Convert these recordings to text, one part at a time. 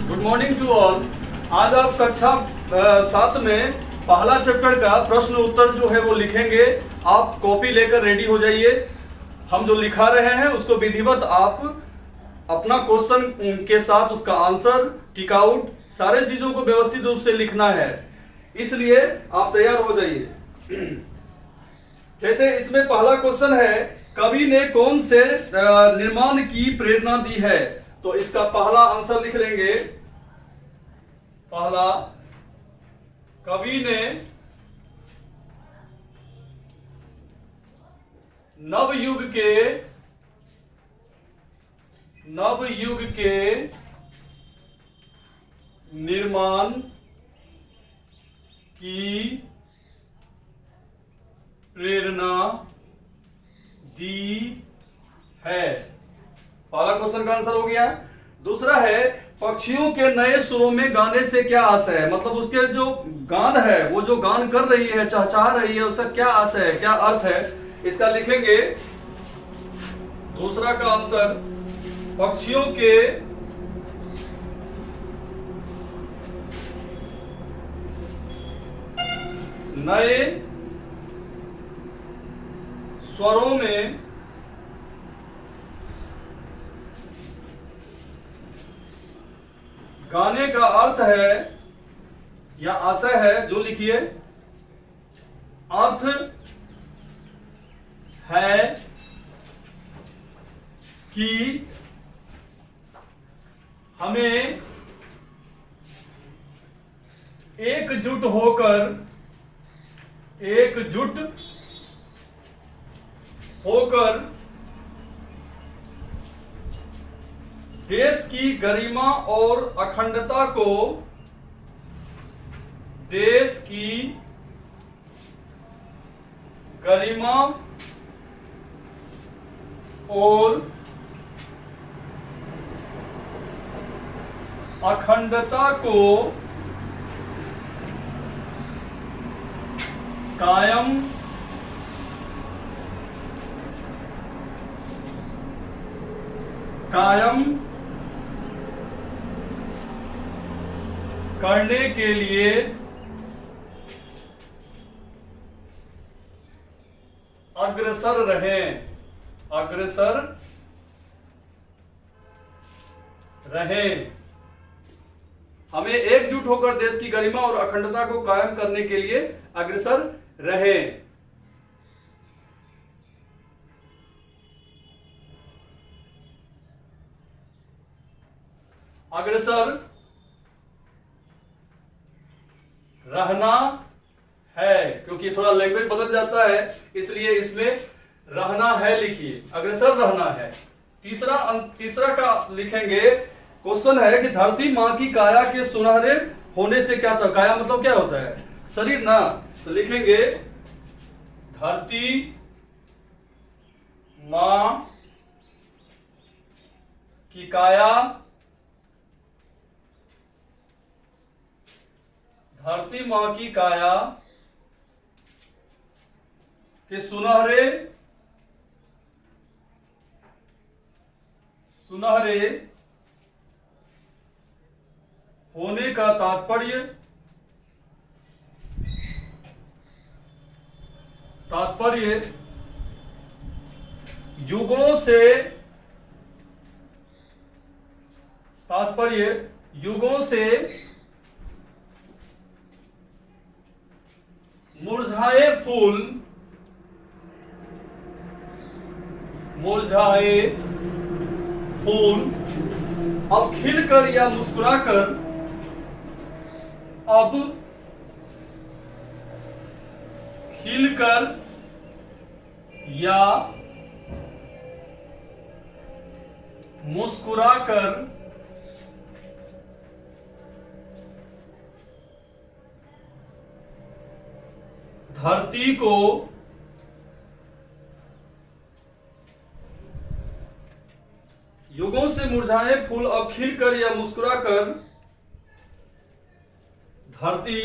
Good morning to all. आज आप कक्षा 7 में पहला चैप्टर का प्रश्न उत्तर जो है वो लिखेंगे। आप कॉपी लेकर रेडी हो जाइए। हम जो लिखा रहे हैं उसको विधिवत आप अपना क्वेश्चन के साथ उसका आंसर टिक आउट सारे चीजों को व्यवस्थित रूप से लिखना है, इसलिए आप तैयार हो जाइए। जैसे इसमें पहला क्वेश्चन है, कवि ने कौन से निर्माण की प्रेरणा दी है? तो इसका पहला आंसर लिख लेंगे। पहला, कवि ने नवयुग के निर्माण की प्रेरणा दी है। पहला क्वेश्चन का आंसर हो गया। दूसरा है, पक्षियों के नए सुरों में गाने से क्या आशय है? मतलब उसके जो गान है, वो जो गान कर रही है, चहचहा रही है, उसका क्या आशय है, क्या अर्थ है? इसका लिखेंगे। दूसरा का आंसर, पक्षियों के नए स्वरों में गाने का अर्थ है या आशय है, जो लिखिए। अर्थ है कि हमें एकजुट होकर देश की गरिमा और अखंडता को कायम करने के लिए अग्रसर रहें। हमें एकजुट होकर देश की गरिमा और अखंडता को कायम करने के लिए अग्रसर रहें। अग्रसर रहना है, क्योंकि थोड़ा लैंग्वेज बदल जाता है, इसलिए इसमें रहना है लिखिए, अग्रसर रहना है। तीसरा का लिखेंगे। क्वेश्चन है कि धरती माँ की काया के सुनहरे होने से क्या था? काया मतलब क्या होता है? शरीर ना। तो लिखेंगे, धरती माँ की काया के सुनहरे होने का तात्पर्य युगों से मुरझाए फूल अब खिलकर या मुस्कुराकर धरती को युगों से मुरझाए फूल अब खिलकर या मुस्कुराकर धरती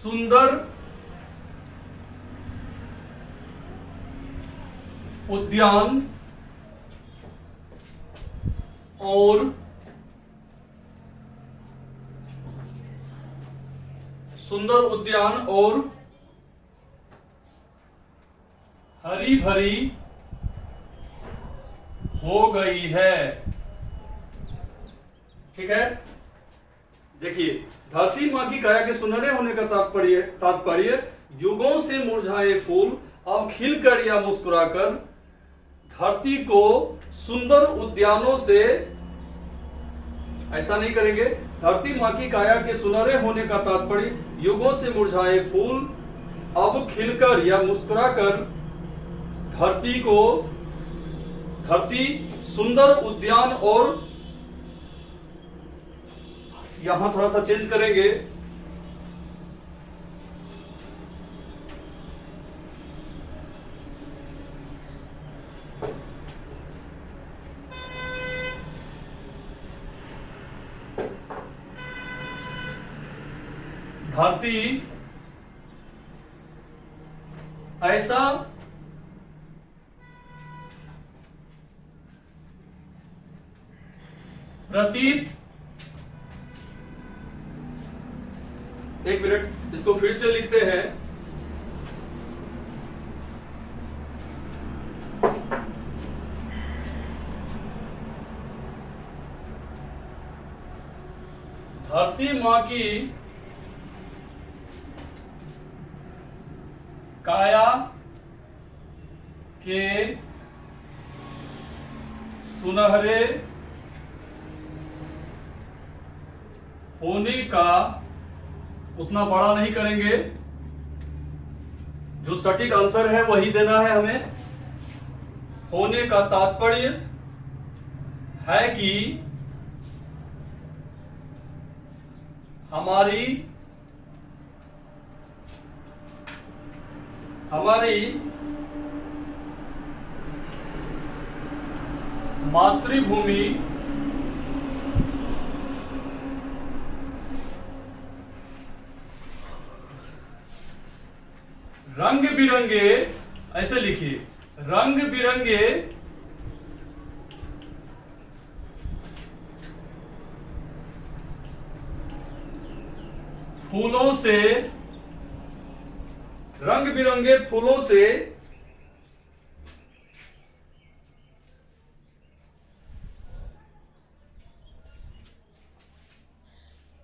सुंदर उद्यान और सुंदर उद्यान और हरी भरी हो गई है। ठीक है, देखिए धरती मां की काया के सुनहरे होने का तात्पर्य युगों से मुरझाए फूल अब खिलकर या मुस्कुराकर धरती को सुंदर उद्यानों से, ऐसा नहीं करेंगे, धरती मां की काया के सुनहरे होने का तात्पर्य युगों से मुरझाए फूल अब खिलकर या मुस्कुराकर धरती सुंदर उद्यान और, यहां थोड़ा सा चेंज करेंगे, धरती ऐसा प्रतीत, एक मिनट इसको फिर से लिखते हैं, धरती मां की काया के सुनहरे होने का, उतना बड़ा नहीं करेंगे, जो सटीक आंसर है वही देना है हमें, होने का तात्पर्य है कि हमारी मातृभूमि रंग बिरंगे, ऐसे लिखिए, रंग बिरंगे फूलों से, रंग बिरंगे फूलों से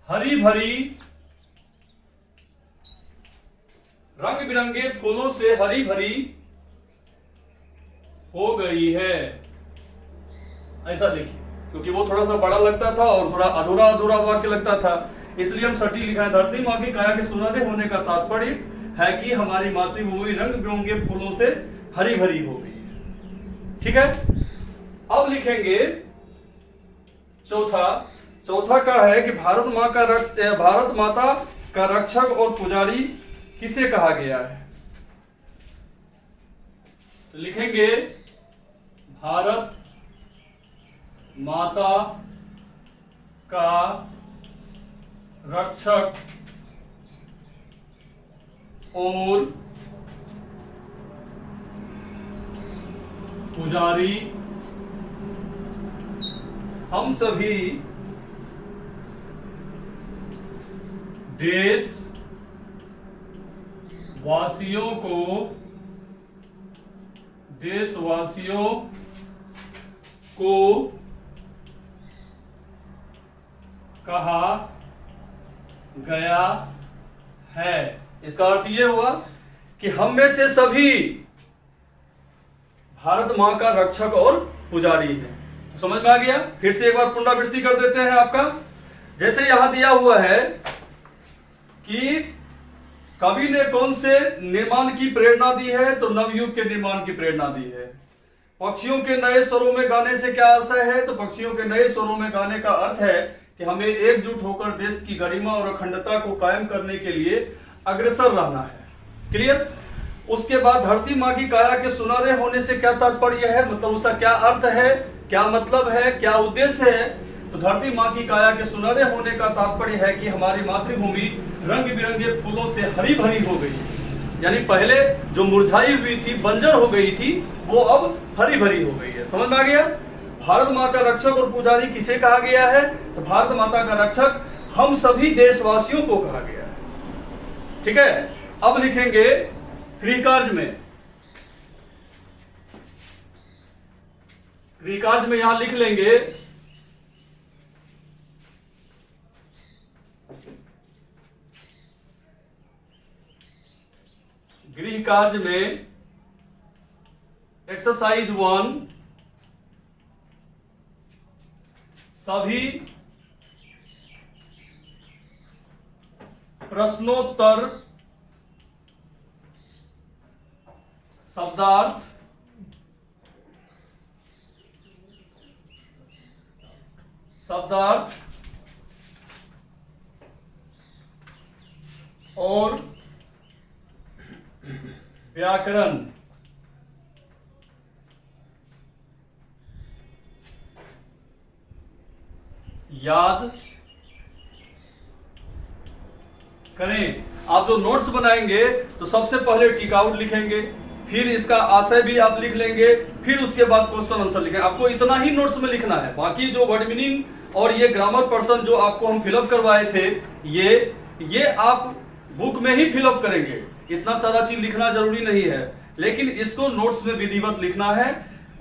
हरी भरी, रंग बिरंगे फूलों से हरी भरी हो गई है, ऐसा लिखिए, क्योंकि वो थोड़ा सा बड़ा लगता था और थोड़ा अधूरा अधूरा वाक्य लगता था, इसलिए हम सटीक लिखा है। धरती मां की काया के सुनहरे होने का तात्पर्य है कि हमारी मातृभूमि रंग बिरंगे फूलों से हरी भरी हो गई है। ठीक है, अब लिखेंगे चौथा का है कि भारत माता का रक्षक और पुजारी किसे कहा गया है। तो लिखेंगे भारत माता का रक्षक और पुजारी हम सभी देशवासियों को कहा गया है। इसका अर्थ यह हुआ कि हम में से सभी भारत मां का रक्षक और पुजारी है। तो समझ में आ गया? फिर से एक बार पुनरावृत्ति कर देते हैं आपका। जैसे यहां दिया हुआ है कि कवि ने कौन से निर्माण की प्रेरणा दी है, तो नवयुग के निर्माण की प्रेरणा दी है। पक्षियों के नए स्वरों में गाने से क्या आशय है, तो पक्षियों के नए स्वरों में गाने का अर्थ है कि हमें एकजुट होकर देश की गरिमा और अखंडता को कायम करने के लिए अग्रसर रहना है। क्लियर? उसके बाद धरती मां की काया के सुनहरे होने से क्या तात्पर्य है, मतलब उसका क्या अर्थ है, क्या मतलब है, क्या उद्देश्य है। तो धरती मां की काया के सुनहरे होने का तात्पर्य है कि हमारी मातृभूमि रंग बिरंगे फूलों से हरी भरी हो गई, यानी पहले जो मुरझाई हुई थी, बंजर हो गई थी, वो अब हरी भरी हो गई है। समझ में आ गया? भारत माँ का रक्षक और पुजारी किसे कहा गया है? तो भारत माता का रक्षक हम सभी देशवासियों को कहा गया है। ठीक है, अब लिखेंगे गृहकार्य में। गृहकार्य में यहां लिख लेंगे गृहकार्य में एक्सरसाइज 1 सभी प्रश्नोत्तर शब्दार्थ और व्याकरण याद करें। आप जो नोट्स बनाएंगे तो सबसे पहले टिक आउट लिखेंगे, फिर इसका आशय भी आप लिख लेंगे, फिर उसके बाद क्वेश्चन आंसर लिखेंगे। आपको इतना ही नोट्स में लिखना है। बाकी जो वर्ड मीनिंग और ये ग्रामर पर्सन जो आपको हम फिलअप करवाए थे, ये आप बुक में ही फिलअप करेंगे। इतना सारा चीज लिखना जरूरी नहीं है, लेकिन इसको नोट्स में विधिवत लिखना है।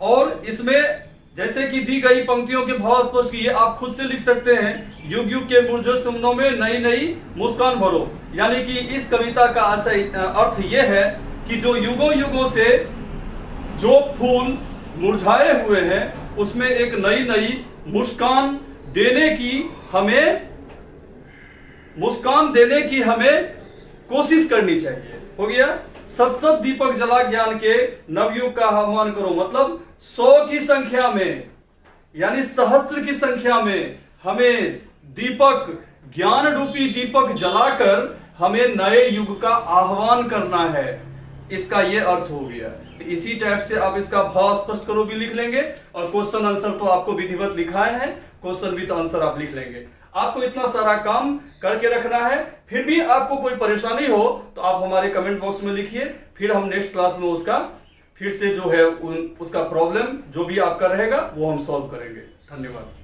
और इसमें जैसे कि दी गई पंक्तियों के भाव स्पष्ट किए, आप खुद से लिख सकते हैं। युग युग के मुरझे सुमनों में नई नई मुस्कान भरो। यानी कि इस कविता का आशय अर्थ यह है कि जो युगों युगों से जो फूल मुरझाए हुए हैं, उसमें एक नई नई मुस्कान देने की हमें कोशिश करनी चाहिए। हो गया। सत सत दीपक जला ज्ञान के नवयुग का आह्वान करो। मतलब 100 की संख्या में, यानी सहस्त्र की संख्या में हमें दीपक, ज्ञान रूपी दीपक जलाकर हमें नए युग का आह्वान करना है। इसका यह अर्थ हो गया। इसी टाइप से आप इसका भाव स्पष्ट करो भी लिख लेंगे, और क्वेश्चन आंसर तो आपको विधिवत लिखाए हैं, क्वेश्चन विद आंसर आप लिख लेंगे। आपको इतना सारा काम करके रखना है। फिर भी आपको कोई परेशानी हो तो आप हमारे कमेंट बॉक्स में लिखिए, फिर हम नेक्स्ट क्लास में उसका फिर से जो है उसका प्रॉब्लम जो भी आपका रहेगा वो हम सॉल्व करेंगे। धन्यवाद।